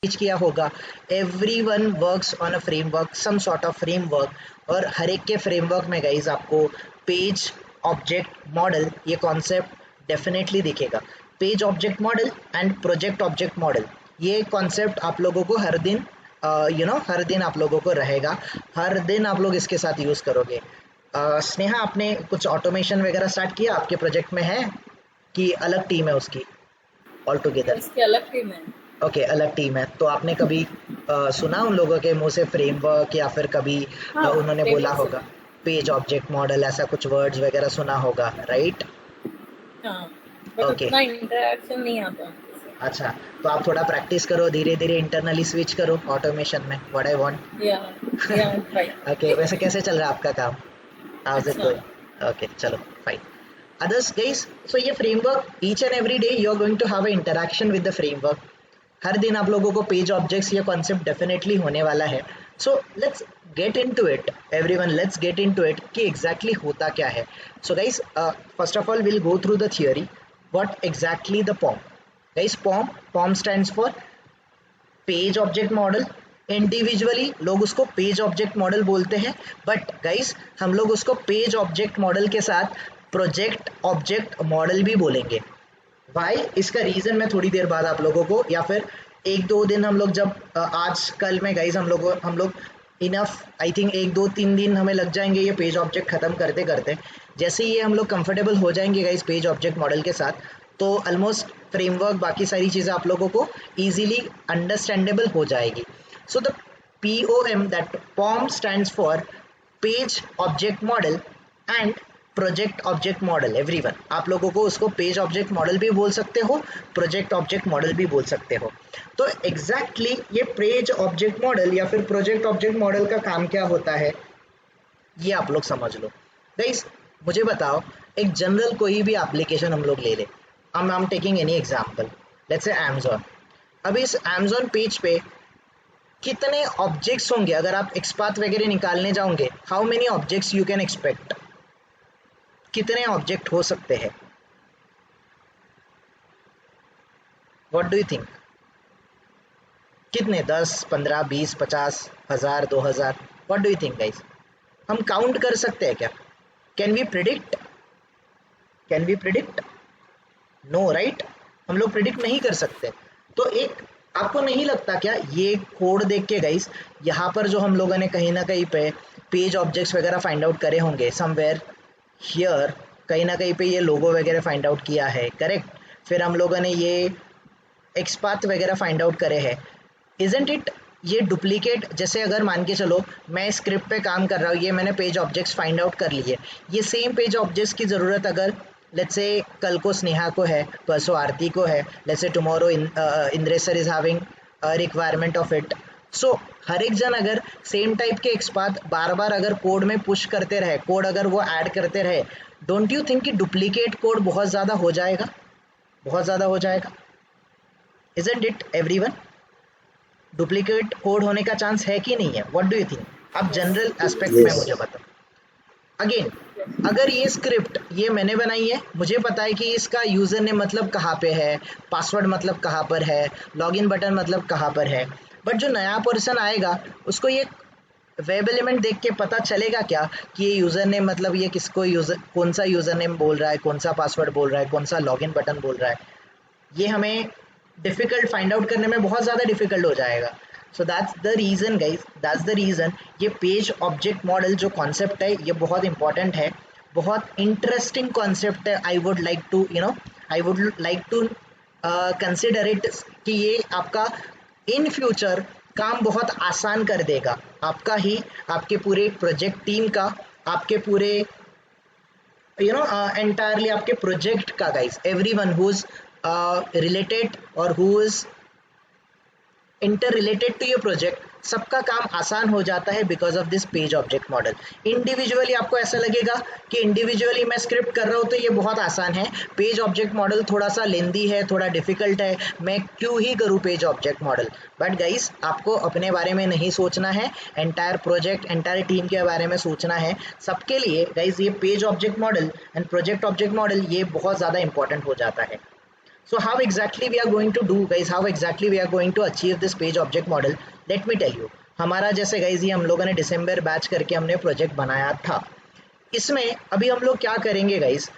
Teach किया होगा, everyone works on a framework, some sort of framework, और हर एक के फ्रेमवर्क में गाइज आपको पेज ऑब्जेक्ट मॉडल ये कॉन्सेप्ट डेफिनेटली दिखेगा। Page object model and project object model, ये कॉन्सेप्ट आप लोगों को हर दिन हर दिन आप लोगों को रहेगा, हर दिन आप लोग इसके साथ यूज़ करोगे। स्नेहा, आपने कुछ ऑटोमेशन वगैरह स्टार्ट किया आपके प्रोजेक्ट में है कि अलग टीम है उसकी ऑल ये टुगेदर? उसकी अलग टीम है। ओके, अलग टीम है। तो आपने कभी सुना उन लोगों के मुंह से फ्रेमवर्क, या फिर कभी हाँ, उन्होंने बोला फ्रेमवर्क होगा सुना। पेज ऑब्जेक्ट मॉडल, ऐसा कुछ वर्ड्स वगैरह सुना होगा, राइट? हाँ, बट ओके, उतना इंटरेक्शन नहीं आता उनके से। अच्छा। तो आप थोड़ा प्रैक्टिस करो, धीरे धीरे इंटरनली स्विच करो ऑटोमेशन में, व्हाट आई या या राइट। ओके, वैसे कैसे चल रहा है आपका काम? हाउ इज इट अच्छा। गोइंग? ओके, चलो, फाइन। Others guys, so ये framework each and every day you are going to have an interaction with the framework. हर दिन आप लोगों को पेज ऑब्जेक्ट्स ये कॉन्सेप्ट डेफिनेटली होने वाला है। So let's get into it everyone, let's get into it कि एग्जैक्टली होता क्या है। So guys, first of all will go through the theory, what exactly the POM. Guys, POM stands for page object model. Individually लोग उसको page object model बोलते हैं, but guys हम लोग उसको पेज ऑब्जेक्ट मॉडल के साथ प्रोजेक्ट ऑब्जेक्ट मॉडल भी बोलेंगे। भाई इसका रीजन मैं थोड़ी देर बाद आप लोगों को, या फिर एक दो दिन हम लोग जब आज कल में गाइज हम लोग इनफ, आई थिंक एक दो तीन दिन हमें लग जाएंगे ये पेज ऑब्जेक्ट खत्म करते करते। जैसे ही ये हम लोग कंफर्टेबल हो जाएंगे गाइज पेज ऑब्जेक्ट मॉडल के साथ, तो ऑलमोस्ट फ्रेमवर्क बाकी सारी चीज़ें आप लोगों को ईजिली अंडरस्टैंडेबल हो जाएगी। So the POM, that POM stands for page object model and project object model. Everyone, आप लोगों को उसको पेज ऑब्जेक्ट मॉडल भी बोल सकते हो, प्रोजेक्ट ऑब्जेक्ट मॉडल भी बोल सकते हो। तो एग्जैक्टली ये पेज ऑब्जेक्ट मॉडल या फिर प्रोजेक्ट ऑब्जेक्ट मॉडल का काम क्या होता है, ये आप लोग समझ लो। गाइस, मुझे बताओ, एक जनरल कोई भी एप्लीकेशन हम लोग ले ले, आई am taking any example, let's say Amazon। अब इस Amazon पेज पे कितने ऑब्जेक्ट्स होंगे? अगर आप एक्सपाथ वगैरह निकालने जाओगे, how many objects you can expect? कितने ऑब्जेक्ट हो सकते हैं? What do you think? कितने? 10, 15, 20, 50, 1000, 2000? What do you think guys? हम काउंट कर सकते हैं क्या? Can we predict? Can we predict? No, right? हम लोग प्रिडिक्ट नहीं कर सकते। तो एक, आपको नहीं लगता क्या ये कोड देख के गाइस, यहाँ पर जो हम लोगों ने कहीं ना कहीं पे पेज ऑब्जेक्ट्स वगैरह फाइंड आउट करे होंगे समवेयर हियर, कहीं ना कहीं पे ये लोगो वगैरह फाइंड आउट किया है, करेक्ट? फिर हम लोगों ने ये एक्सपाथ वगैरह फाइंड आउट करे हैं, इजंट इट? ये डुप्लीकेट, जैसे अगर मान के चलो मैं स्क्रिप्ट पे काम कर रहा हूँ, ये मैंने पेज ऑब्जेक्ट्स फाइंड आउट कर लिए, ये सेम पेज ऑब्जेक्ट्स की ज़रूरत अगर लेट्स से कल को स्नेहा को है, परसों आरती को है, let's say tomorrow Indresh sir is having requirement of it. So हर एक जन अगर सेम टाइप के एक्सपाथ बार बार अगर कोड में पुश करते रहे, कोड अगर वो ऐड करते रहे, डोंट यू थिंक कि डुप्लीकेट कोड बहुत ज़्यादा हो जाएगा? बहुत ज़्यादा हो जाएगा, isn't it everyone? Duplicate code होने का चांस है कि नहीं है? What do you think? आप यस। जनरल एस्पेक्ट में Yes. मुझे बताओ। Again, yes. अगर ये स्क्रिप्ट ये मैंने बनाई है, मुझे पता है कि इसका यूजर नेम मतलब कहाँ पे है, पासवर्ड मतलब कहाँ पर है, लॉगिन बटन मतलब कहाँ पर है, बट जो नया पर्सन आएगा उसको ये वेब एलिमेंट देख के पता चलेगा क्या कि ये यूजर नेम मतलब ये किसको यूजर, कौन सा यूजर नेम बोल रहा है, कौन सा पासवर्ड बोल रहा है, कौन सा लॉगिन बटन बोल रहा है? ये हमें डिफिकल्ट फाइंड आउट करने में बहुत ज़्यादा डिफिकल्ट हो जाएगा। So that's the reason guys, that's the reason ये पेज ऑब्जेक्ट मॉडल जो कॉन्सेप्ट है ये बहुत इंपॉर्टेंट है, बहुत इंटरेस्टिंग कॉन्सेप्ट है। I would like to I would like to consider it कि ये आपका इन फ्यूचर काम बहुत आसान कर देगा, आपका ही, आपके पूरे प्रोजेक्ट टीम का, आपके पूरे entirely आपके प्रोजेक्ट का guys, everyone who is related और who is interrelated to your project, सबका काम आसान हो जाता है because of this page object model. Individually आपको ऐसा लगेगा कि इंडिविजुअली मैं स्क्रिप्ट कर रहा हूँ तो ये बहुत आसान है, पेज ऑब्जेक्ट मॉडल थोड़ा सा लेंदी है, थोड़ा डिफिकल्ट है, मैं क्यों ही करूँ page object model? But guys, आपको अपने बारे में नहीं सोचना है, एंटायर प्रोजेक्ट, एंटायर टीम के बारे में सोचना है। सबके लिए गाइस ये page object model and project object model ये बहुत ज़्यादा इंपॉर्टेंट हो जाता है। So how exactly we are going to do guys, how exactly we are going to achieve this page object model, let me tell you. हमारा जैसे guys ये हम लोगों ने दिसंबर बैच करके हमने प्रोजेक्ट बनाया था, इसमें अभी हम लोग क्या करेंगे गाइज,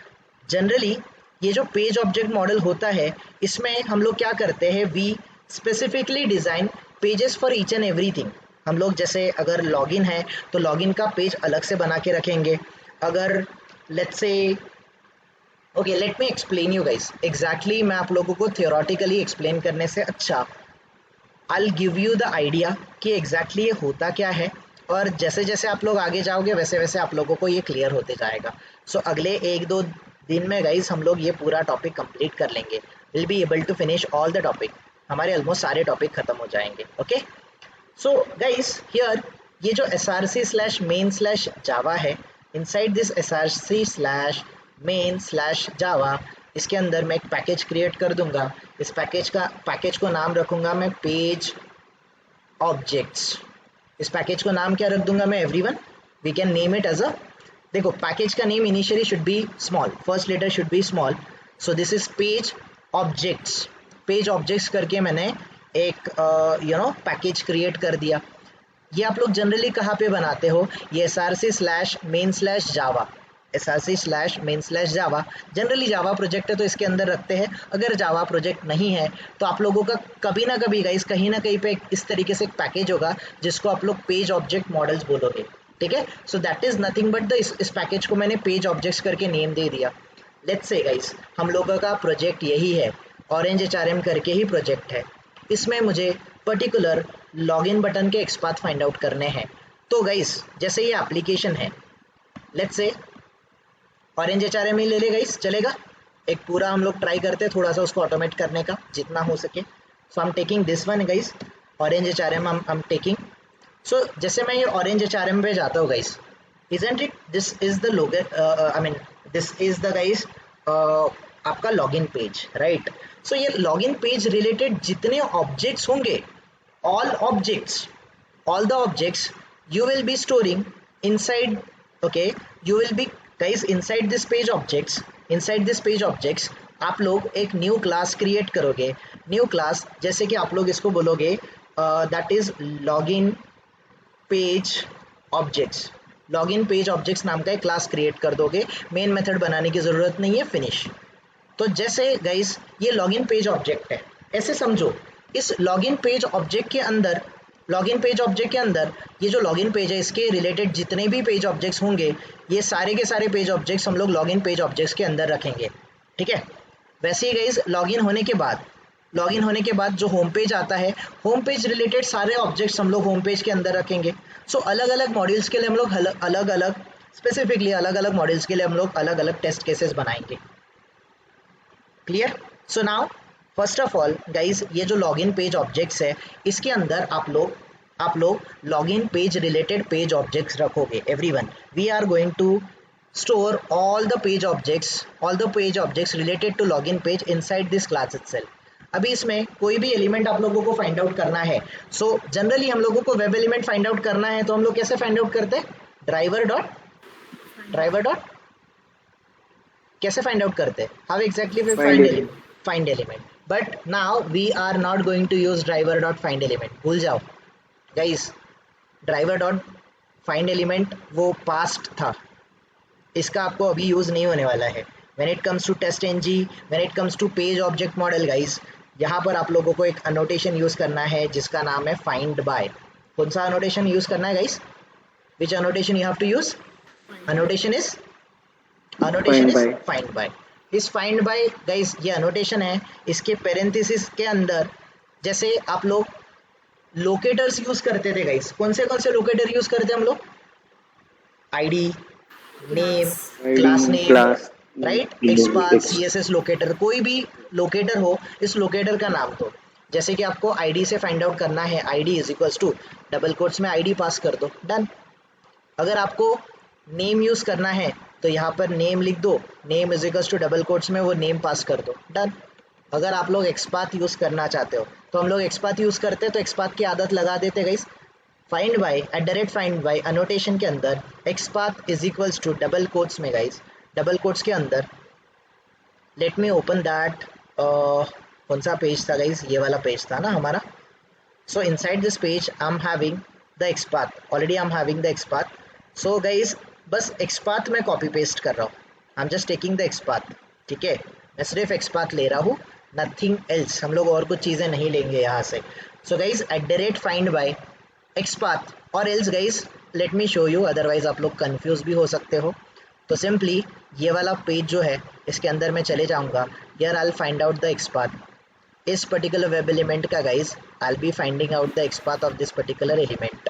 जनरली ये जो पेज ऑब्जेक्ट मॉडल होता है इसमें हम लोग क्या करते हैं, we specifically design pages for each and everything. हम लोग जैसे अगर लॉगिन है तो लॉगिन का पेज अलग से बना के रखेंगे। अगर let's say okay let me explain you guys exactly, मैं आप लोगों को थियोरेटिकली एक्सप्लेन करने से अच्छा I give you the idea कि एग्जैक्टली ये होता क्या है, और जैसे जैसे आप लोग आगे जाओगे वैसे वैसे आप लोगों को ये क्लियर होते जाएगा। सो अगले 1-2 दिन में गाइस हम लोग ये पूरा टॉपिक कंप्लीट कर लेंगे, will be able to finish all the topic, हमारे ऑलमोस्ट सारे टॉपिक खत्म हो जाएंगे। ओके सो गाइस हियर ये जो src/main/java है, इनसाइड दिस src/main/java इसके अंदर मैं एक पैकेज क्रिएट कर दूंगा। इस पैकेज को नाम रखूंगा मैं पेज ऑब्जेक्ट्स। इस पैकेज को नाम क्या रख दूंगा मैं, everyone we can name it as a, देखो पैकेज का name initially should be small, first letter should be small, so this is page objects. Page objects करके मैंने एक पैकेज क्रिएट कर दिया। ये आप लोग जनरली कहाँ पे बनाते हो, ये src/main/java, src/main/java generally Java project है तो इसके अंदर रखते हैं। अगर जावा प्रोजेक्ट नहीं है तो आप लोगों का कभी ना कभी गाइस कहीं ना कहीं पे इस तरीके से एक पैकेज होगा जिसको आप लोग पेज ऑब्जेक्ट मॉडल्स बोलोगे, ठीक है। So that is nothing but the इस पैकेज को मैंने पेज ऑब्जेक्ट्स करके नेम दे दिया। लेट्स से गाइस हम लोगों का प्रोजेक्ट यही है, ऑरेंज HRM करके ही प्रोजेक्ट है, इसमें मुझे पर्टिकुलर लॉगिन बटन के एक्सपाथ फाइंड आउट करने हैं। तो गाइस जैसे ये एप्लीकेशन है, लेट्स से ऑरेंज HRM ही ले ले गाइस, चलेगा। एक पूरा हम लोग ट्राई करते हैं थोड़ा सा उसको ऑटोमेट करने का जितना हो सके। So I am taking this one guys, orange HRM I am taking. So जैसे मैं ये ऑरेंज HRM पे जाता हूँ guys, isn't it this is the I mean this is the guys आपका लॉगिन पेज, राइट। सो ये login page related जितने objects होंगे, all the objects you will be storing inside, okay, you will be guys inside this page objects आप लोग एक new class create करोगे। New class जैसे कि आप लोग इसको बोलोगे that is login page objects. Login page objects नाम का एक क्लास क्रिएट कर दोगे, मेन मेथड बनाने की ज़रूरत नहीं है, फिनिश। तो जैसे गाइस ये लॉगिन पेज ऑब्जेक्ट है, ऐसे समझो इस लॉगिन पेज ऑब्जेक्ट के अंदर ये जो लॉगिन पेज है इसके रिलेटेड जितने भी पेज ऑब्जेक्ट्स होंगे, ये सारे के सारे पेज ऑब्जेक्ट्स हम लोग लॉगिन पेज ऑब्जेक्ट्स के अंदर रखेंगे, ठीक है। वैसे ही गाइस लॉगिन होने के बाद जो होम पेज आता है, होम पेज रिलेटेड सारे ऑब्जेक्ट्स हम लोग होम पेज के अंदर रखेंगे। सो अलग अलग मॉड्यूल्स के लिए हम लोग अलग अलग मॉड्यूल्स के लिए हम लोग अलग अलग टेस्ट केसेस बनाएंगे, clear. So now first of all guys ये जो लॉगिन पेज ऑब्जेक्ट्स है इसके अंदर आप लोग login page related page objects रखोगे। Everyone we are going to store all the page objects related to login page inside this class itself। अभी इसमें कोई भी एलिमेंट आप लोगों को फाइंड आउट करना है, सो जनरली हम लोगों को वेब एलिमेंट फाइंड आउट करना है तो हम लोग कैसे फाइंड आउट करते हैं, ड्राइवर डॉट कैसे फाइंड आउट करते हैं, how exactly we find element. But now we are not going to use driver dot find element, भूल जाओ गाइस। ड्राइवर डॉट फाइंड एलिमेंट वो पास्ट था, इसका आपको अभी यूज नहीं होने वाला है। When it comes to TestNG, when it comes to page object model guys, यहाँ पर आप लोगों को एक अनोटेशन यूज करना है जिसका नाम है फाइंड बाय। कौन सा अनोटेशन यूज करना है guys, which annotation you have to use, annotation is find by. इस फाइंड बाय गाइस ये अनोटेशन है, इसके पेरेंथेसिस के अंदर जैसे आप लोग लोकेटर्स यूज करते थे गाइस, कौन से लोकेटर यूज करते हम लोग, ID, name, class name, right, XPath, CSS locator, कोई भी लोकेटर हो इस लोकेटर का नाम दो। जैसे कि आपको आईडी से फाइंड आउट करना है, ID is equals to double quotes में आईडी पास कर दो, डन। अगर आपको नेम यूज करना है तो यहाँ पर नेम लिख दो, name is equals to double quotes में वो नेम पास कर दो, डन। अगर आप लोग एक्सपाथ यूज करना चाहते हो तो हम लोग एक्सपाथ यूज करते हैं तो एक्सपाथ की आदत लगा देते guys, find by @find by annotation के अंदर XPath is equals to double quotes में गाइस, डबल कोट्स के अंदर लेट मी ओपन दैट कौन सा पेज था गाइज, ये वाला पेज था ना हमारा. So inside this page I'm having the XPath. Already I'm having the XPath. So guys बस XPath मैं copy paste कर रहा हूँ. I'm just taking the XPath. ठीक है, मैं सिर्फ XPath ले रहा हूँ, nothing else. हम लोग और कुछ चीज़ें नहीं लेंगे यहाँ से. So guys @find by XPath और else guys let me show you, otherwise आप लोग confuse भी हो सकते हो. तो सिंपली ये वाला पेज जो है इसके अंदर मैं चले जाऊँगा. Here I'll find out the XPath. इस पर्टिकुलर वेब एलिमेंट का guys I be finding out the XPath of this particular element.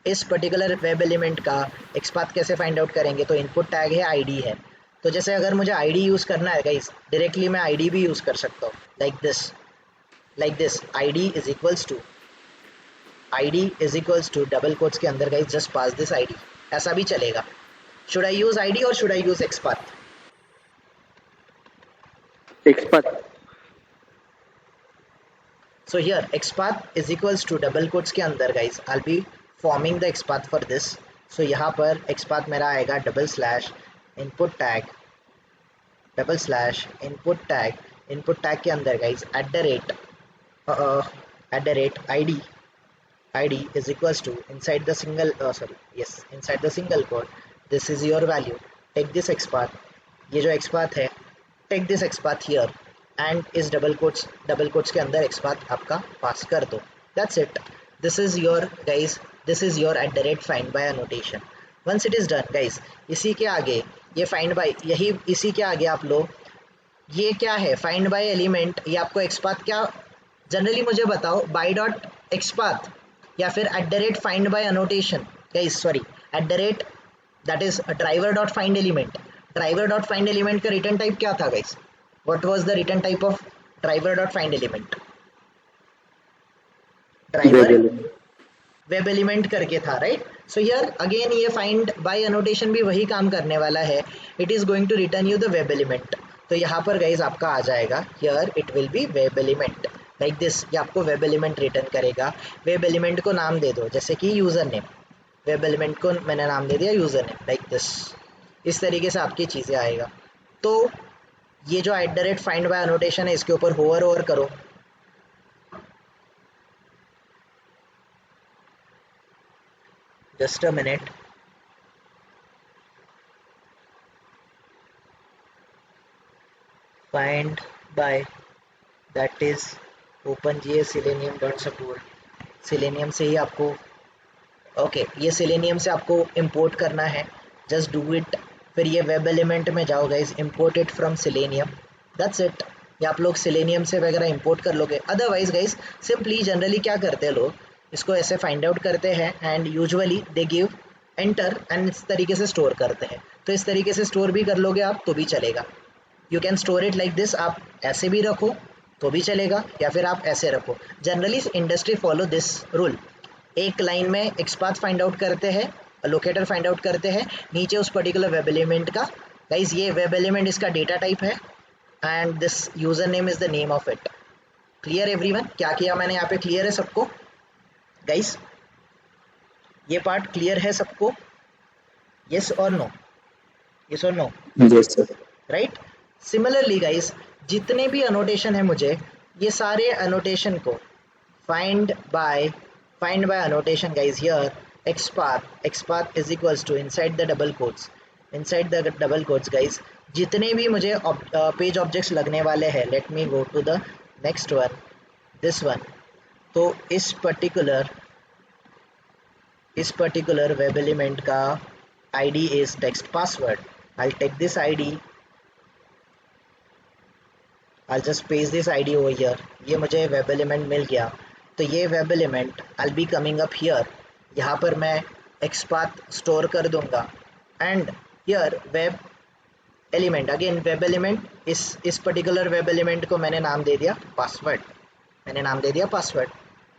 इस पर्टिकुलर वेब एलिमेंट का एक्सपाथ कैसे फाइंड आउट करेंगे, तो इनपुट टैग है आईडी है. तो जैसे अगर मुझे आईडी यूज़ करना है गाइज, डायरेक्टली मैं आईडी भी यूज़ कर सकता हूँ, like this ID is equals to double quotes के अंदर guys just pass this ID. ऐसा भी चलेगा. शुड आई यूज़ आईडी और should I use XPath? XPath. So here XPath is equals to double quotes के अंदर guys I'll be forming the XPath for this. So यहाँ पर XPath मेरा आएगा /input tag input tag के अंदर guys @id is equals to inside the single quote this is your value. Take this XPath, ये जो XPath है, take this XPath here and इस डबल कोट्स के अंदर एक्सपाथ आपका पास कर दो. That's it. This is your guys, this is your @find by annotation. Once it is done guys, इसी के आगे ये फाइंड बाय, यही इसी के आगे आप लोग ये क्या है फाइंड बाय एलिमेंट, ये आपको एक्सपाथ क्या जनरली मुझे बताओ, बाय डॉट एक्सपाथ या फिर @find by annotation guys, sorry that is driver dot find element. Driver dot find element का रिटर्न टाइप क्या था guys? What was the return type of driver.findElement? Driver web element करके था, right? So here again ये find by annotation भी वही काम करने वाला है. It is going to return you the web element. तो यहाँ पर guys आपका आ जाएगा, here it will be web element like this. ये आपको web element return करेगा. web element को नाम दे दो, जैसे कि username. web element को मैंने नाम दे दिया username like this. इस तरीके से आपकी चीज़ें आएगा. तो ये जो @find by annotation है इसके ऊपर होवर करो. Just a minute. Find by that is OpenJS selenium.support. Selenium से ही आपको ये सेलेनियम से आपको इंपोर्ट करना है. Just do it. फिर ये वेब एलिमेंट में जाओ guys, import it from selenium. That's it. या आप लोग सेलेनियम से वगैरह इंपोर्ट कर लोगे. अदरवाइज गाइज सिंपली जनरली क्या करते हैं लोग, इसको ऐसे फाइंड आउट करते हैं and usually they give enter and इस तरीके से स्टोर करते हैं. तो इस तरीके से स्टोर भी कर लोगे आप तो भी चलेगा. You can store it like this. आप ऐसे भी रखो तो भी चलेगा या फिर आप ऐसे रखो. Generally industry follow this rule. एक लाइन में एक्सपाथ फाइंड आउट करते हैं, लोकेटर फाइंड आउट करते हैं, नीचे उस पर्टिकुलर वेब एलिमेंट का. गाइज ये वेब एलिमेंट इसका डेटा टाइप है and this user name is the name of it. Clear everyone? क्या किया मैंने यहाँ पे? क्लियर है सबको गाइज? ये पार्ट क्लियर है सबको? यस और नो? यस और no? Yes sir. Right. Similarly guys जितने भी अनोटेशन है मुझे, ये सारे अनोटेशन को find by annotation guys. Here XPath is equals to inside the double quotes guys. जितने भी मुझे पेज ऑब्जेक्ट्स लगने वाले हैं, let me go to the next one, this one. तो इस पर्टिकुलर वेब एलिमेंट का ID is text password. I take this ID, I just paste this ID over here. ये मुझे वेब एलिमेंट मिल गया. तो ये web element I be coming up here. यहाँ पर मैं एक्सपाथ स्टोर कर दूंगा and here web element, again web element, इस पर्टिकुलर वेब एलिमेंट को मैंने नाम दे दिया पासवर्ड.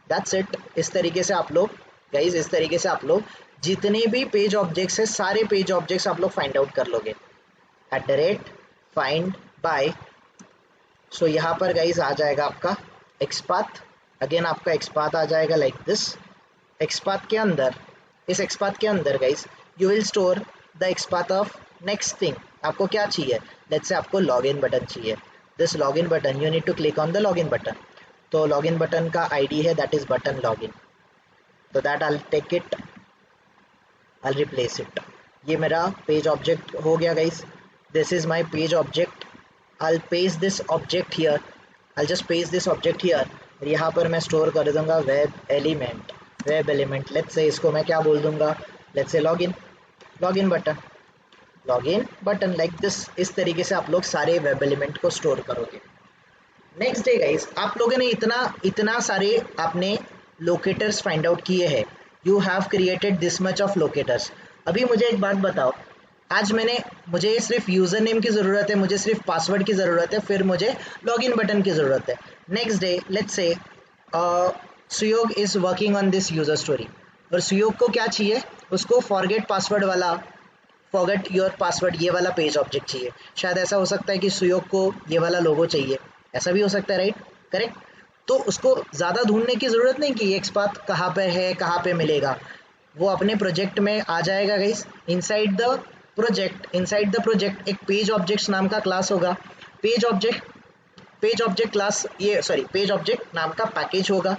That's it. इस तरीके से आप लोग गाइज, इस तरीके से आप लोग जितने भी पेज ऑब्जेक्ट्स है सारे पेज ऑब्जेक्ट्स आप लोग फाइंड आउट कर लोगे @find by. सो यहाँ पर गाइज आ जाएगा आपका एक्सपाथ. अगेन आपका एक्सपाथ आ जाएगा लाइक दिस. एक्सपाथ के अंदर, इस एक्सपाथ के अंदर guys you will store the XPath of next thing. आपको क्या चाहिए? लेट्स से आपको लॉगिन बटन चाहिए. This login button, you need to click on the login button. तो लॉगिन बटन का आईडी है दैट इज बटन लॉगिन. तो that I take it, I replace it. ये मेरा पेज ऑब्जेक्ट हो गया guys. This is my page object. I paste this object here, I just paste this object here. यहाँ पर मैं store कर दूंगा web element. Web element let's say इसको मैं क्या बोल दूंगा, let's say login. Login button, login button like this. इस तरीके से आप लोग सारे वेब एलिमेंट को स्टोर करोगे. नेक्स्ट डे गाइस, आप लोगों ने इतना इतना सारे आपने लोकेटर्स फाइंड आउट किए हैं. You have created this much of locators. अभी मुझे एक बात बताओ, आज मुझे सिर्फ यूज़र नेम की ज़रूरत है, मुझे सिर्फ पासवर्ड की ज़रूरत है, फिर मुझे लॉगिन बटन की ज़रूरत है. Next day let's say Suyog is working on this user story, और सुयोग को क्या चाहिए, उसको फॉरगेट पासवर्ड वाला, फॉरगेट योर पासवर्ड ये वाला पेज ऑब्जेक्ट चाहिए. शायद ऐसा हो सकता है कि सुयोग को ये वाला लोगो चाहिए, ऐसा भी हो सकता है, राइट? करेक्ट. तो उसको ज़्यादा ढूंढने की ज़रूरत नहीं कि ये एक्सपाथ कहाँ पे है, कहाँ पे मिलेगा. वो अपने प्रोजेक्ट में आ जाएगा गाइस. इनसाइड द प्रोजेक्ट एक पेज ऑब्जेक्ट्स नाम का क्लास होगा. पेज ऑब्जेक्ट क्लास, ये सॉरी पेज ऑब्जेक्ट नाम का पैकेज होगा.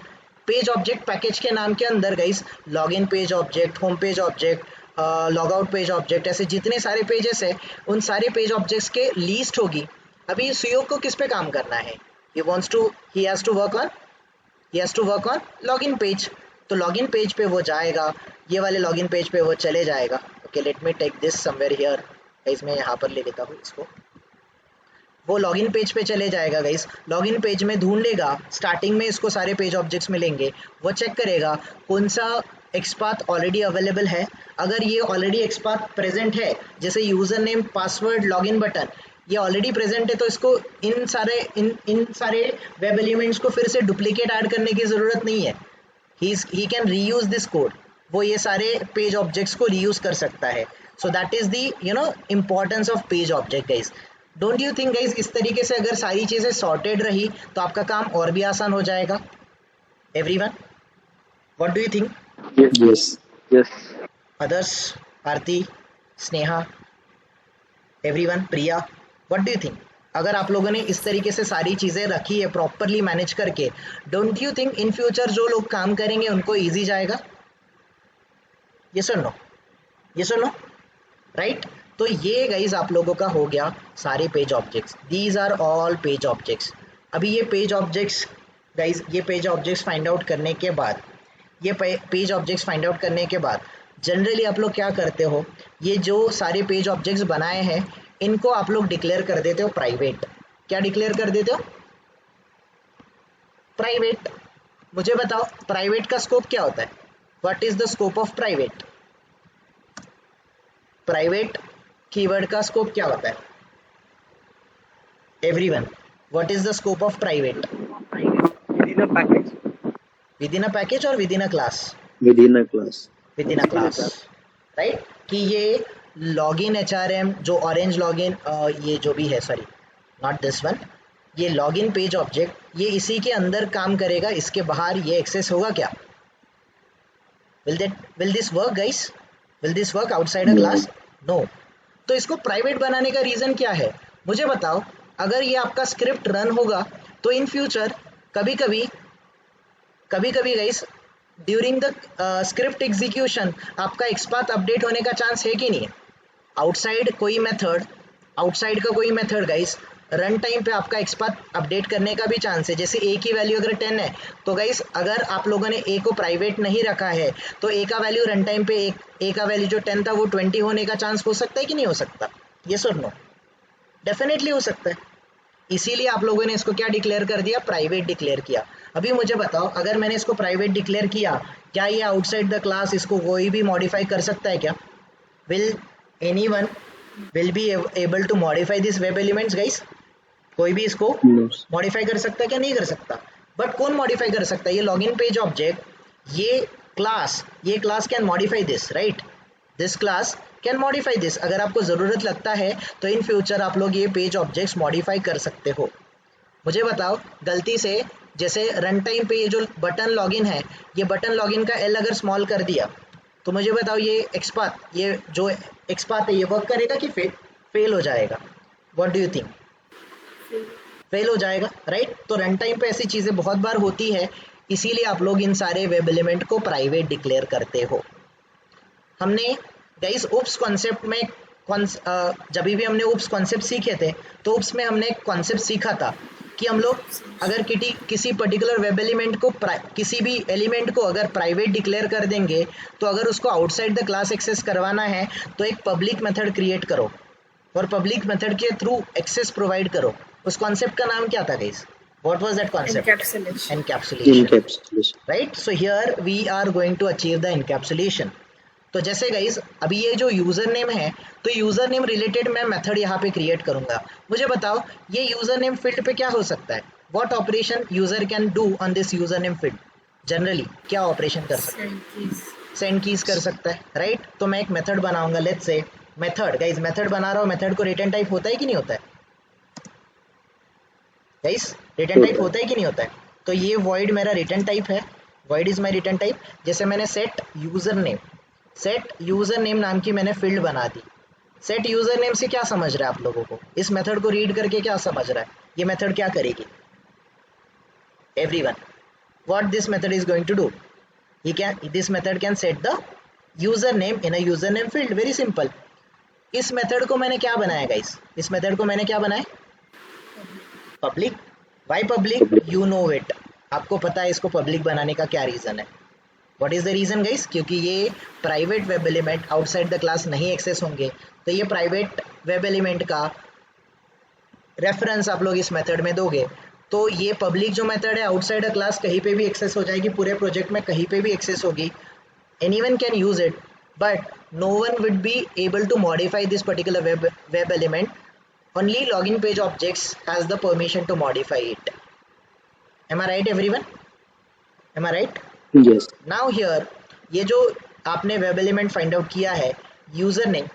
पेज ऑब्जेक्ट पैकेज के नाम के अंदर guys login page object, home page object, log out page object, ऐसे जितने सारे पेजेस है उन सारे पेज ऑब्जेक्ट्स के लिस्ट होगी. अभी सुयोग को किस पे काम करना है, he has to work on login page. तो लॉगिन पेज पे वो जाएगा, ये वाले लॉगिन पेज पे वो चले जाएगा. Okay, let me take this somewhere here guys. मैं यहाँ पर ले लेता हूँ इसको. वो लॉगिन पेज पे चले जाएगा गाइस. लॉगिन पेज में ढूंढ लेगा, स्टार्टिंग में इसको सारे पेज ऑब्जेक्ट्स मिलेंगे. वो चेक करेगा कौन सा एक्सपाथ ऑलरेडी अवेलेबल है. अगर ये ऑलरेडी एक्सपाथ प्रेजेंट है, जैसे user name, password, login button, ये ऑलरेडी प्रेजेंट है, तो इसको इन सारे वेब एलिमेंट्स को फिर से डुप्लीकेट ऐड करने की ज़रूरत नहीं है. He can reuse this code. वो ये सारे पेज ऑब्जेक्ट्स को रीयूज कर सकता है. So that is the importance of page object guys. Don't you think guys, इस तरीके से अगर सारी चीज़ें सॉर्टेड रही तो आपका काम और भी आसान हो जाएगा. Everyone, what do you think? Yes. Others, Aarti, Sneha, everyone, Priya, what do you think? अगर आप लोगों ने इस तरीके से सारी चीज़ें रखी है प्रॉपरली मैनेज करके, don't you think in future जो लोग काम करेंगे उनको इजी जाएगा? यस और नो? यस और नो? राइट. तो ये गाइज आप लोगों का हो गया सारे page objects. These are all page objects. अभी ये पेज ऑब्जेक्ट्स गाइज, ये पेज ऑब्जेक्ट्स फाइंड आउट करने के बाद, जनरली आप लोग क्या करते हो, ये जो सारे पेज ऑब्जेक्ट्स बनाए हैं इनको आप लोग डिक्लेयर कर देते हो प्राइवेट. क्या डिक्लेयर कर देते हो? प्राइवेट. मुझे बताओ प्राइवेट का स्कोप क्या होता है? What is the scope of private? Private keyword का स्कोप क्या होता है? Everyone, what is the scope of private? Within a package. Within a package और within a class? Within a class. Within a class, right. कि ये login HRM जो orange login, ये जो भी है, सॉरी नॉट दिस वन, ये login page object ये इसी के अंदर काम करेगा, इसके बाहर ये एक्सेस होगा क्या? Will this work guys? Will this work outside a class? No. तो इसको प्राइवेट बनाने का रीज़न क्या है मुझे बताओ. अगर ये आपका स्क्रिप्ट रन होगा तो इन फ्यूचर कभी कभी guys during the script execution आपका एक्सपाथ अपडेट होने का चांस है कि नहीं है? आउटसाइड का कोई मेथड गाइस रन टाइम पे आपका एक्सपाथ अपडेट करने का भी चांस है. जैसे ए की वैल्यू अगर 10 है तो गाइस अगर आप लोगों ने ए को प्राइवेट नहीं रखा है तो ए का वैल्यू रन टाइम पे ए का वैल्यू जो 10 था वो 20 होने का चांस हो सकता है कि नहीं हो सकता? यस और नो? डेफिनेटली हो सकता है. इसीलिए आप लोगों ने इसको क्या डिक्लेयर कर दिया? प्राइवेट डिक्लेयर किया. अभी मुझे बताओ, अगर मैंने इसको प्राइवेट डिक्लेयर किया, क्या ये आउटसाइड द क्लास इसको कोई भी मॉडिफाई कर सकता है क्या? Will anyone will be able to modify this web elements guys? कोई भी इसको मॉडिफाई कर सकता है क्या? नहीं कर सकता. बट कौन मॉडिफाई कर सकता है? ये लॉगिन पेज ऑब्जेक्ट, ये class can modify this, right. This class can modify this. अगर आपको ज़रूरत लगता है तो इन फ्यूचर आप लोग ये पेज ऑब्जेक्ट्स मॉडिफाई कर सकते हो. मुझे बताओ, गलती से जैसे रन टाइम पे ये जो बटन लॉगिन है, ये बटन लॉगिन का एल अगर स्मॉल कर दिया तो मुझे बताओ ये जो एक्सपाथ है ये वर्क करेगा कि फेल हो जाएगा? What do you think? Fail हो जाएगा, राइट। तो रन टाइम पे ऐसी चीज़ें बहुत बार होती है, इसीलिए आप लोग इन सारे वेब एलिमेंट को प्राइवेट डिक्लेयर करते हो। हमने गाइस उप्स कॉन्सेप्ट में जब भी हमने उप्स कॉन्सेप्ट सीखे थे, तो उप्स में हमने एक कॉन्सेप्ट सीखा था कि हम लोग अगर किसी पर्टिकुलर वेब एलिमेंट को किसी भी एलिमेंट को अगर प्राइवेट डिक्लेयर कर देंगे, तो अगर उसको आउटसाइड द क्लास एक्सेस करवाना है तो एक पब्लिक मेथड क्रिएट करो और पब्लिक मेथड के थ्रू एक्सेस प्रोवाइड करो। उस कॉन्सेप्ट का नाम क्या था guys? What was that concept? Encapsulation. Encapsulation, Encapsulation. Right. So here we are going to achieve the encapsulation. तो जैसे गाइस अभी ये जो यूजर नेम है, तो यूजर नेम रिलेटेड मैं मेथड यहाँ पे क्रिएट करूंगा। मुझे बताओ ये यूजर नेम फील्ड पे क्या हो सकता है? What operation user can do on this user name field? Generally क्या ऑपरेशन कर सकता है? Send keys. सेंड कीज कर सकता है, राइट। तो मैं एक मेथड बनाऊंगा, let's say method. Guys method बना रहा हूँ, मेथड को रिटर्न टाइप होता है कि नहीं होता है? गाइस रिटर्न टाइप होता है कि नहीं होता है? तो ये void मेरा रिटर्न टाइप है, void is my return type. जैसे मैंने सेट यूजर नेम नाम की मैंने फील्ड बना दी। सेट यूजर नेम से क्या समझ रहा है आप लोगों को? इस मेथड को रीड करके क्या समझ रहा है? ये मेथड क्या करेगी? Everyone, what this method is going to do? This method can set the user name in a user name field. Very simple. इस मेथड को मैंने क्या बनाया गाइस? इस मेथड को मैंने क्या बनाया? Public. Why public? You know it. आपको पता है इसको पब्लिक बनाने का क्या रीजन है? What is the reason guys? क्योंकि ये private web element outside the class नहीं एक्सेस होंगे, तो ये प्राइवेट वेब एलिमेंट का रेफरेंस आप लोग इस मेथड में दोगे, तो ये पब्लिक जो मेथड है आउटसाइड द क्लास कहीं पे भी एक्सेस हो जाएगी, पूरे प्रोजेक्ट में कहीं पे भी एक्सेस होगी। Anyone can use it, but no one would be able to modify this particular web element. Only login page objects has the permission to modify it. Am I right everyone? Am I right? Yes. Now here ये जो आपने web element find out किया है user name,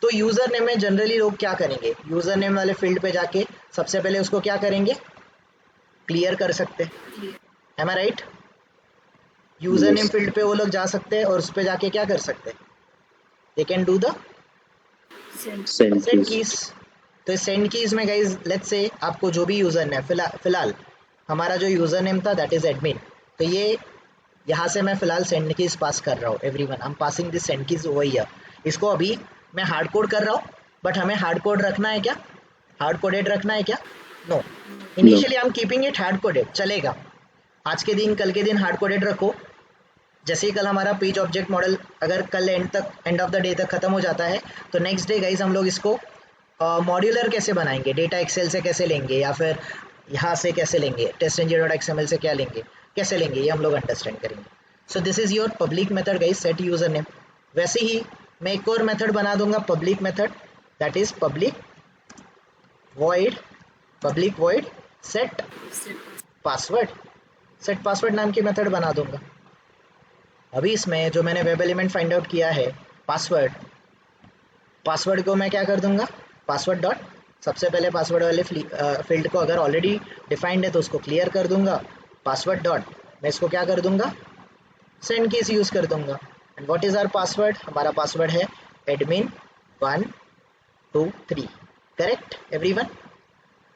तो user name में generally लोग क्या करेंगे? यूजर नेम वाले फील्ड पे जाके सबसे पहले उसको क्या करेंगे? क्लियर कर सकते हैं। Am I right? User name field पे वो लोग जा सकते हैं और उस पे जाके क्या कर सकते हैं? They can do the Send send keys. Keys. तो सेंड कीज में गाइज लेट्स से आपको जो भी यूजर नेम, फिलहाल हमारा जो यूजर नेम था दैट इज एडमिन, तो ये यहाँ से मैं फिलहाल सेंड कीज पास कर रहा हूँ। Everyone, I am passing this send keys over here. इसको अभी मैं हार्ड कोड कर रहा हूँ, बट हमें हार्ड कोड रखना है क्या? हार्ड कोडेड रखना है क्या? No. Initially I am keeping it hard coded, चलेगा। आज के दिन कल के दिन हार्ड कोडेड रखो। जैसे ही कल हमारा पेज ऑब्जेक्ट मॉडल अगर कल एंड ऑफ द डे तक खत्म हो जाता है, तो नेक्स्ट डे गाइज हम लोग इसको मॉड्यूलर कैसे बनाएंगे, डेटा एक्सेल से कैसे लेंगे, या फिर यहाँ से कैसे लेंगे, testng.xml से क्या लेंगे, कैसे लेंगे, ये हम लोग अंडरस्टैंड करेंगे। सो this is your public method guys, set user name. वैसे ही मैं एक और मेथड बना दूंगा public method, that is public void set password. Set password नाम की मेथड बना दूंगा। अभी इसमें जो मैंने वेब एलिमेंट फाइंड आउट किया है पासवर्ड को मैं क्या कर दूंगा? पासवर्ड डॉट, सबसे पहले पासवर्ड वाले फील्ड को अगर ऑलरेडी डिफाइंड है तो उसको क्लियर कर दूंगा। पासवर्ड डॉट मैं इसको क्या कर दूंगा? सेंड कीज यूज कर दूंगा। And what is our password? हमारा पासवर्ड है एडमिन 1 2 3। Correct everyone?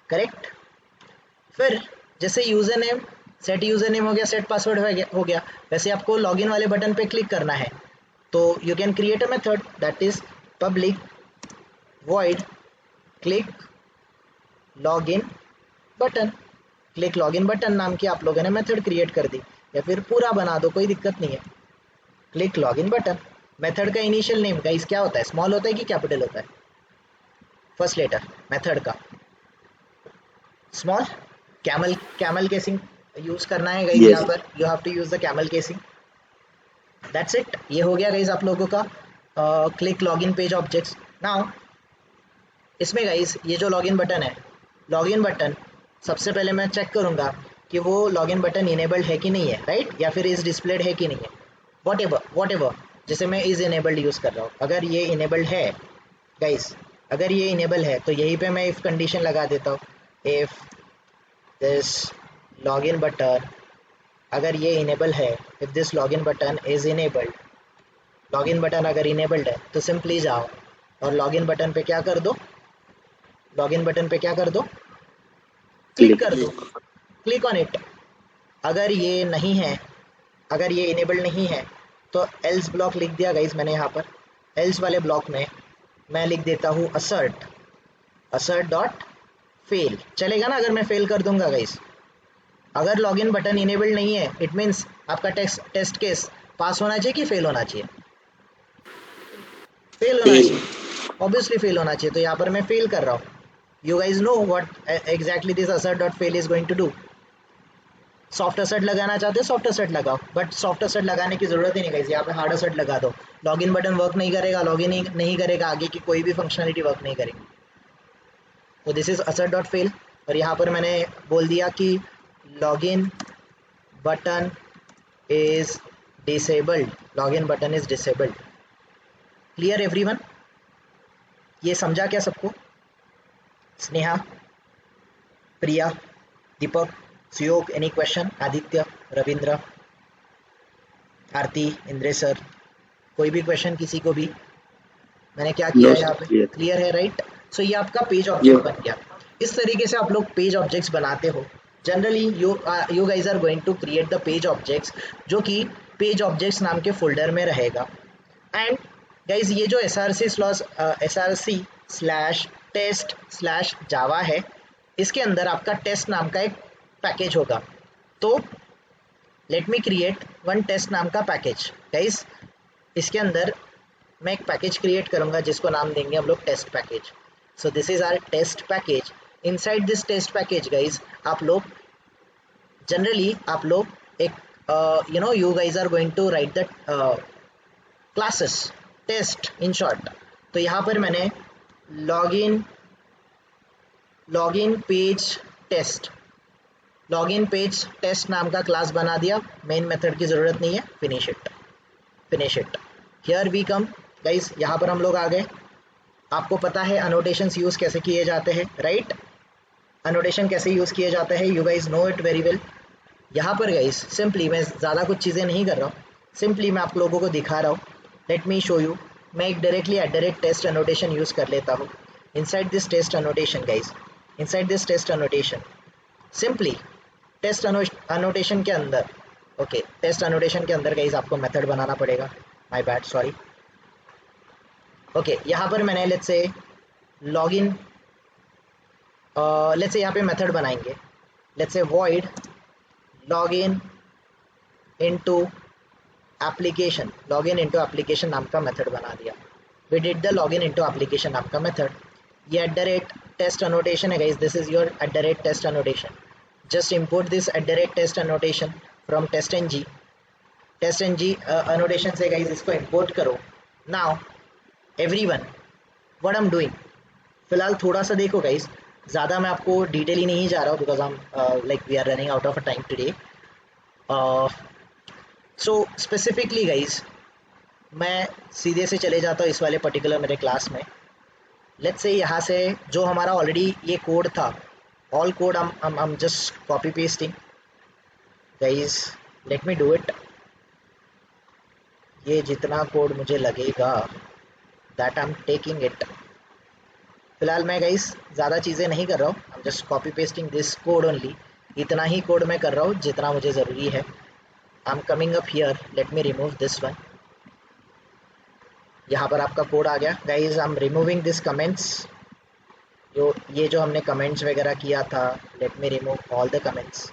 करेक्ट। फिर जैसे user name, set user name हो गया, सेट पासवर्ड हो गया, वैसे आपको लॉगिन वाले बटन पे क्लिक करना है, तो you can create a method that is public void click login button. Click login button नाम की आप लोगों ने मेथड क्रिएट कर दी, या फिर पूरा बना दो, कोई दिक्कत नहीं है। Click login button. मेथड का इनिशियल नेम गाइस क्या होता है? स्मॉल होता है कि कैपिटल होता है? फर्स्ट लेटर मेथड का स्मॉल। कैमल केसिंग यूज करना है गाइस। Yes. यहाँ पर you have to use the camel casing. That's it. ये हो गया गाइस आप लोगों का click login page objects. Now इसमें गाइस ये जो लॉगिन बटन है, लॉगिन बटन सबसे पहले मैं चेक करूंगा कि वो लॉगिन बटन इनेबल्ड है कि नहीं है, राइट, या फिर इज डिस्प्लेड है कि नहीं है। वॉट एवर जैसे मैं इज इनेबल्ड यूज कर रहा हूँ, अगर ये इनेबल्ड है गाइस, अगर ये इनेबल है तो यहीं पे मैं इफ कंडीशन लगा देता हूँ, इफ दिस लॉगिन बटन, अगर ये इनेबल है, if this login button is enabled, login button अगर इनेबल्ड है तो सिंपली जाओ और लॉगिन बटन पे क्या कर दो? लॉगिन बटन पे क्या कर दो? Click Click. कर दो, क्लिक ऑन इट। अगर ये नहीं है, अगर ये इनेबल नहीं है तो एल्स ब्लॉक लिख दिया गाइज मैंने यहाँ पर। एल्स वाले ब्लॉक में मैं लिख देता हूँ असर्ट, असर्ट डॉट फेल। चलेगा ना अगर मैं फेल कर दूंगा गाइज? अगर लॉगिन बटन इनेबल्ड नहीं है इट मीन्स आपका टेस्ट केस पास होना चाहिए कि फेल होना चाहिए? फेल होना Fail. चाहिए, ऑब्वियसली फेल होना चाहिए। तो यहाँ पर मैं फेल कर रहा हूँ। You guys know what exactly this assert dot fail is going to do. Soft assert लगाना चाहते हो सॉफ्ट असर्ट लगाओ, बट सॉफ्ट असर्ट लगाने की जरूरत ही नहीं गाइस, यहाँ पे हार्ड असर्ट लगा दो। लॉगिन बटन वर्क नहीं करेगा, लॉगिन नहीं करेगा, आगे की कोई भी फंक्शनलिटी वर्क नहीं करेगी। तो this is assert dot fail. और यहाँ पर मैंने बोल दिया कि login button is disabled, login button is disabled. Clear everyone? ये समझा क्या सबको? स्नेहा, प्रिया, दीपक, सुयोग, एनी क्वेश्चन? आदित्य, रविंद्र, आरती, इंद्रेश सर, कोई भी क्वेश्चन किसी को भी? मैंने क्या किया No, है sir. यहाँ पे? Clear. क्लियर है राइट? सो ये आपका पेज ऑब्जेक्ट Yeah. बन गया। इस तरीके से आप लोग पेज ऑब्जेक्ट्स बनाते हो। Generally you guys are going to create the page objects, जो कि पेज ऑब्जेक्ट्स नाम के फोल्डर में रहेगा। एंड गाइज ये जो SRC स्लैश टेस्ट स्लैश जावा है, इसके अंदर आपका टेस्ट नाम का एक पैकेज होगा। तो let me create one test नाम का पैकेज गाइज। इसके अंदर मैं एक पैकेज क्रिएट करूंगा जिसको नाम देंगे हम लोग test package. So this is our test package. Inside this test package guys आप लोग जनरली आप लोग एक you guys are going to write the classes test in short. तो यहाँ पर मैंने login page test, login page test नाम का क्लास बना दिया। मेन मेथड की ज़रूरत नहीं है, finish it. Here we come guys, यहाँ पर हम लोग आ गए। आपको पता है अनोटेशंस यूज़ कैसे किए जाते हैं राइट? अनोटेशन कैसे यूज़ किए जाते हैं, you guys know it very well. यहाँ पर गाइज सिंपली मैं ज़्यादा कुछ चीज़ें नहीं कर रहा हूँ, सिंपली मैं आप लोगों को दिखा रहा हूँ। Let me show you. मैं एक डायरेक्टली @टेस्ट अनोटेशन यूज़ कर लेता हूँ। Inside this test annotation guys, inside this test annotation simply test annotation के अंदर, ओके टेस्ट अनोटेशन के अंदर गाइज आपको मेथड बनाना पड़ेगा। My bad, sorry. ओके यहाँ पर मैंने let's say login, let's say यहाँ पे मेथड बनाएंगे। Let's say void login into application, login into application नाम का मेथड बना दिया। We did the login into application नाम का मेथड। ये @टेस्ट अनोटेशन है guys, this is your @test annotation. Just import this @test annotation from TestNG annotation से guys इसको इंपोर्ट करो। Now everyone what I am doing, फिलहाल थोड़ा सा देखो गाइज, ज़्यादा मैं आपको डिटेल नहीं जा रहा हूँ बिकॉज हम like we are running out of a time today. So specifically guys मैं सीधे से चले जाता हूँ इस वाले पर्टिकुलर मेरे क्लास में। लेट्स से यहाँ से जो हमारा ऑलरेडी ये कोड था, ऑल कोड हम just copy pasting guys. Let me do it. ये जितना कोड मुझे लगेगा that I am taking it. फिलहाल मैं गाइस ज़्यादा चीज़ें नहीं कर रहा हूँ, I am just copy pasting this code only. इतना ही कोड मैं कर रहा हूँ जितना मुझे ज़रूरी है। I am coming up here, let me remove this one. यहाँ पर आपका कोड आ गया guys. I am removing this comments, ये जो हमने कमेंट्स वगैरह किया था, let me remove all the comments.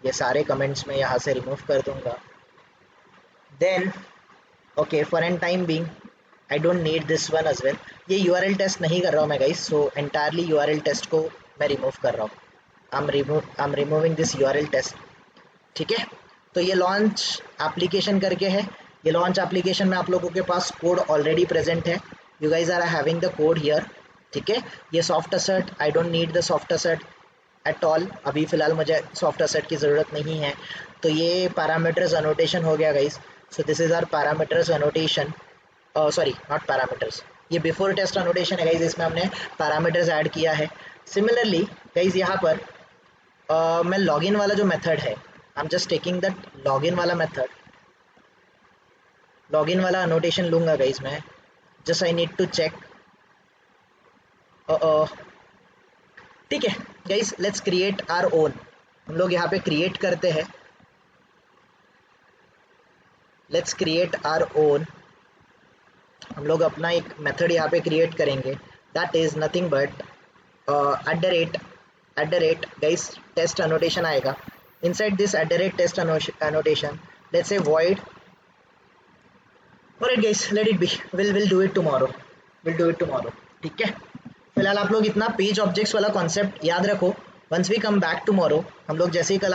ये सारे कमेंट्स मैं यहाँ से रिमूव कर दूँगा। Then okay for an time being I don't need this one as well. ये URL टेस्ट नहीं कर रहा हूँ मैं गाइस, सो एंटायरली URL टेस्ट को मैं रिमूव कर रहा हूँ। I am removing this URL test. ठीक है, तो ये लॉन्च एप्लीकेशन करके है। ये लॉन्च एप्लीकेशन में आप लोगों के पास कोड ऑलरेडी प्रेजेंट है, you guys are having the code here. ठीक है, ये soft assert, I don't need the soft assert at all. अभी फ़िलहाल मुझे सॉफ्ट असर्ट की ज़रूरत नहीं है। तो ये पैरामीटर्स अनोटेशन हो गया guys. So this is our parameters annotation, sorry not parameters, ये बिफोर टेस्ट अनोटेशन है गाइज, इसमें हमने पैरामीटर्स ऐड किया है। सिमिलरली गाइज यहाँ पर मैं लॉगिन वाला जो मेथड है, I am just taking that login वाला मेथड, लॉगिन वाला अनोटेशन लूँगा गाइज मैं। Just I need to check. ठीक है, guys let's create our own. हम लोग यहाँ पे क्रिएट करते हैं, लेट्स क्रिएट आवर ओन। हम लोग अपना एक मेथड यहाँ पे क्रिएट करेंगे, that is nothing but @ guys test annotation आएगा। Inside this @ test annotation let's say void। alright guys, let it be, we'll do it tomorrow। ठीक है, फिलहाल आप लोग इतना पेज ऑब्जेक्ट्स वाला कॉन्सेप्ट याद रखो। Once we come back tomorrow, हम लोग जैसे ही कल